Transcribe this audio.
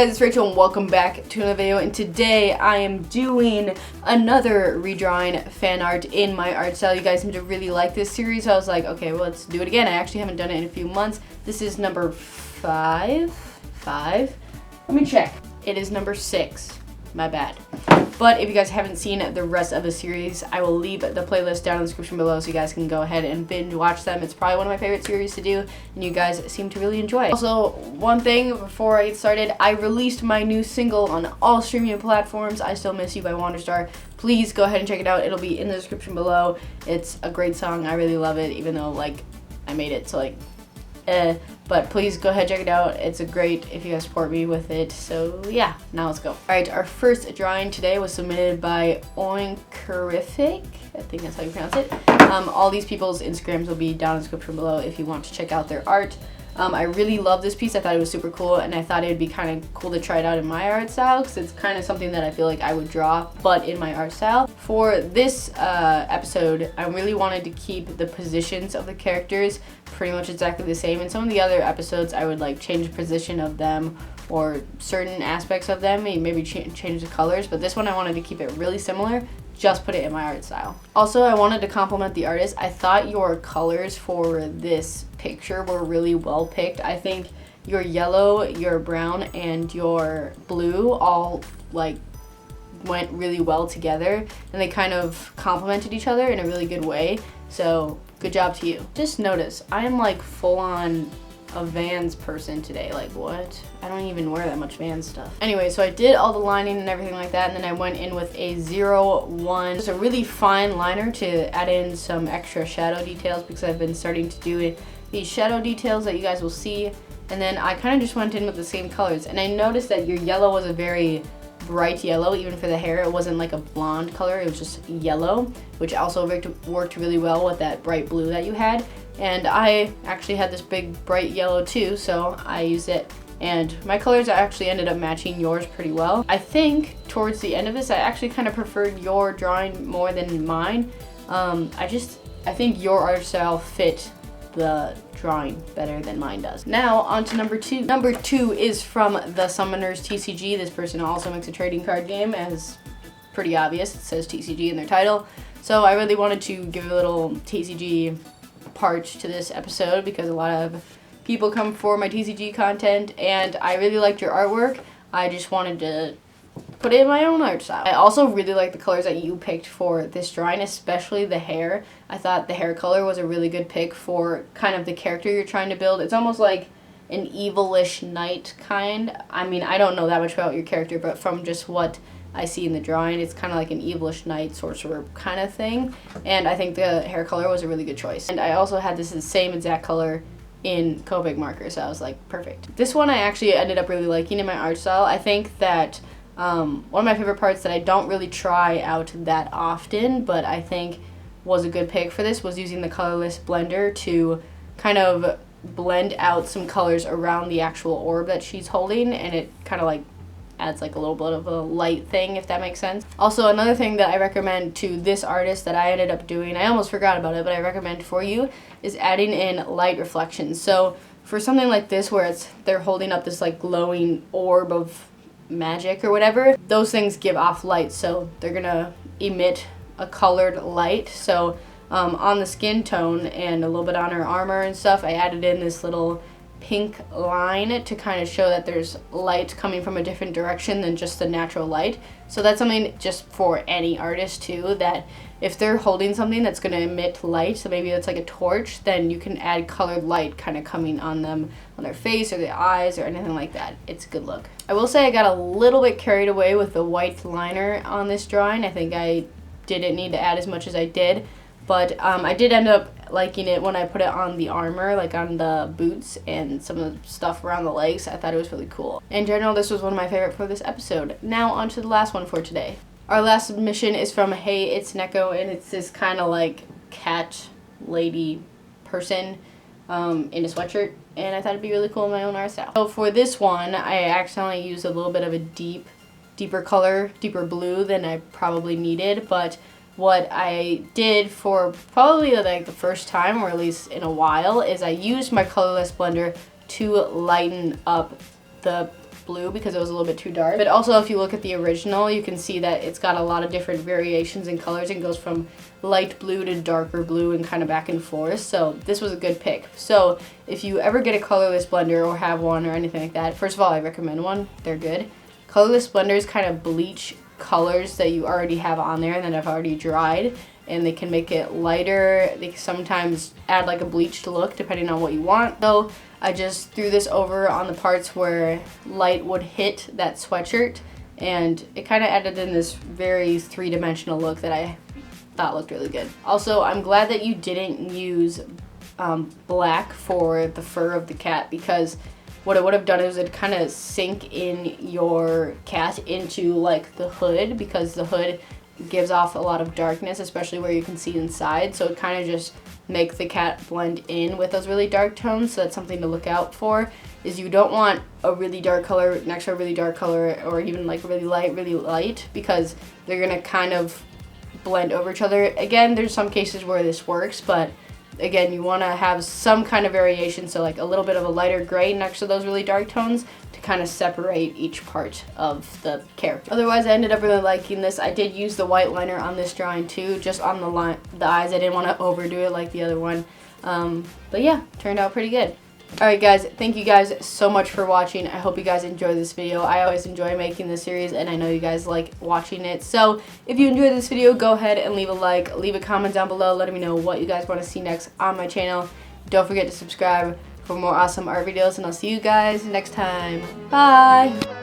guys, it's Rachel and welcome back to another video, and today I am doing another redrawing fan art in my art style. You guys seem to really like this series, so I was like, okay, well, let's do it again. I actually haven't done it in a few months. This is number 5. Let me check. It is number 6. My bad. But if you guys haven't seen the rest of the series, I will leave the playlist down in the description below so you guys can go ahead and binge watch them. It's probably one of my favorite series to do, and you guys seem to really enjoy it. Also, one thing before I get started, I released my new single on all streaming platforms, I Still Miss You by Wanderstar. Please go ahead and check it out. It'll be in the description below. It's a great song. I really love it, even though, like, I made it, so, like, but please go ahead and check it out. It's a great if you guys support me with it. So yeah, now let's go. Alright, our first drawing today was submitted by Owen. I think that's how you pronounce it. All these people's Instagrams will be down in the description below if you want to check out their art. I really love this piece. I thought it was super cool, and I thought it would be kind of cool to try it out in my art style because it's kind of something that I feel like I would draw, but in my art style. For this episode, I really wanted to keep the positions of the characters pretty much exactly the same. In some of the other episodes, I would like change the position of them or certain aspects of them, maybe change the colors, but this one I wanted to keep it really similar. Just put it in my art style. Also, I wanted to compliment the artist. I thought your colors for this picture were really well picked. I think your yellow, your brown, and your blue all like went really well together, and they kind of complemented each other in a really good way. So good job to you. Just notice, I am like full on a Vans person today. Like, what? I don't even wear that much Vans stuff. Anyway, so I did all the lining and everything like that, and then I went in with a 01. It's a really fine liner to add in some extra shadow details because I've been starting to do these shadow details that you guys will see. And then I kind of just went in with the same colors, and I noticed that your yellow was a very bright yellow. Even for the hair, it wasn't like a blonde color, it was just yellow, which also worked really well with that bright blue that you had. And I actually had this big bright yellow too, so I used it, and my colors actually ended up matching yours pretty well. I think towards the end of this, I actually kind of preferred your drawing more than mine. I think your art style fit the drawing better than mine does. Now on to number 2. Number 2 is from the Summoners TCG. This person also makes a trading card game, as pretty obvious. It says TCG in their title. So I really wanted to give a little TCG part to this episode because a lot of people come for my TCG content, and I really liked your artwork. I just wanted to put it in my own art style. I also really like the colors that you picked for this drawing, especially the hair. I thought the hair color was a really good pick for kind of the character you're trying to build. It's almost like an evilish knight kind. I mean, I don't know that much about your character, but from just what I see in the drawing, it's kind of like an evilish knight sorcerer kind of thing, and I think the hair color was a really good choice. And I also had this same exact color in Copic marker, so I was like, perfect. This one I actually ended up really liking in my art style. I think that one of my favorite parts that I don't really try out that often, but I think was a good pick for this, was using the colorless blender to kind of blend out some colors around the actual orb that she's holding, and it kind of like adds like a little bit of a light thing, if that makes sense. Also, another thing that I recommend to this artist that I ended up doing, I almost forgot about it, but I recommend for you, is adding in light reflections. So for something like this where they're holding up this like glowing orb of magic or whatever, those things give off light, so they're gonna emit a colored light. So on the skin tone and a little bit on her armor and stuff, I added in this little pink line to kind of show that there's light coming from a different direction than just the natural light. So that's something just for any artist too, that if they're holding something that's going to emit light, so maybe it's like a torch, then you can add colored light kind of coming on them, on their face or their eyes or anything like that. It's a good look. I will say I got a little bit carried away with the white liner on this drawing. I think I didn't need to add as much as I did, but I did end up liking it when I put it on the armor, like on the boots and some of the stuff around the legs. I thought it was really cool. In general, this was one of my favorite for this episode. Now on to the last one for today. Our last submission is from Hey It's Neko, and it's this kind of like cat lady person in a sweatshirt, and I thought it'd be really cool in my own art style. So for this one, I accidentally used a little bit of a deeper color, deeper blue than I probably needed, but what I did for probably like the first time, or at least in a while, is I used my colorless blender to lighten up the blue because it was a little bit too dark. But also if you look at the original, you can see that it's got a lot of different variations in colors. It goes from light blue to darker blue and kind of back and forth. So this was a good pick. So if you ever get a colorless blender or have one or anything like that, first of all, I recommend one. They're good. Colorless blenders kind of bleach colors that you already have on there and that have already dried, and they can make it lighter. They sometimes add like a bleached look depending on what you want. So I just threw this over on the parts where light would hit that sweatshirt, and it kind of added in this very three-dimensional look that I thought looked really good. Also, I'm glad that you didn't use black for the fur of the cat, because what it would have done is it kind of sink in your cat into like the hood, because the hood gives off a lot of darkness, especially where you can see inside. So it kind of just make the cat blend in with those really dark tones. So that's something to look out for, is you don't want a really dark color next to a really dark color, or even like really light, because they're gonna kind of blend over each other. Again, there's some cases where this works, but again, you want to have some kind of variation, so like a little bit of a lighter gray next to those really dark tones to kind of separate each part of the character. Otherwise, I ended up really liking this. I did use the white liner on this drawing too, just on the eyes. I didn't want to overdo it like the other one. But yeah, turned out pretty good. Alright guys, thank you guys so much for watching. I hope you guys enjoy this video. I always enjoy making this series, and I know you guys like watching it. So if you enjoyed this video, go ahead and leave a like, leave a comment down below letting me know what you guys want to see next on my channel. Don't forget to subscribe for more awesome art videos, and I'll see you guys next time. Bye!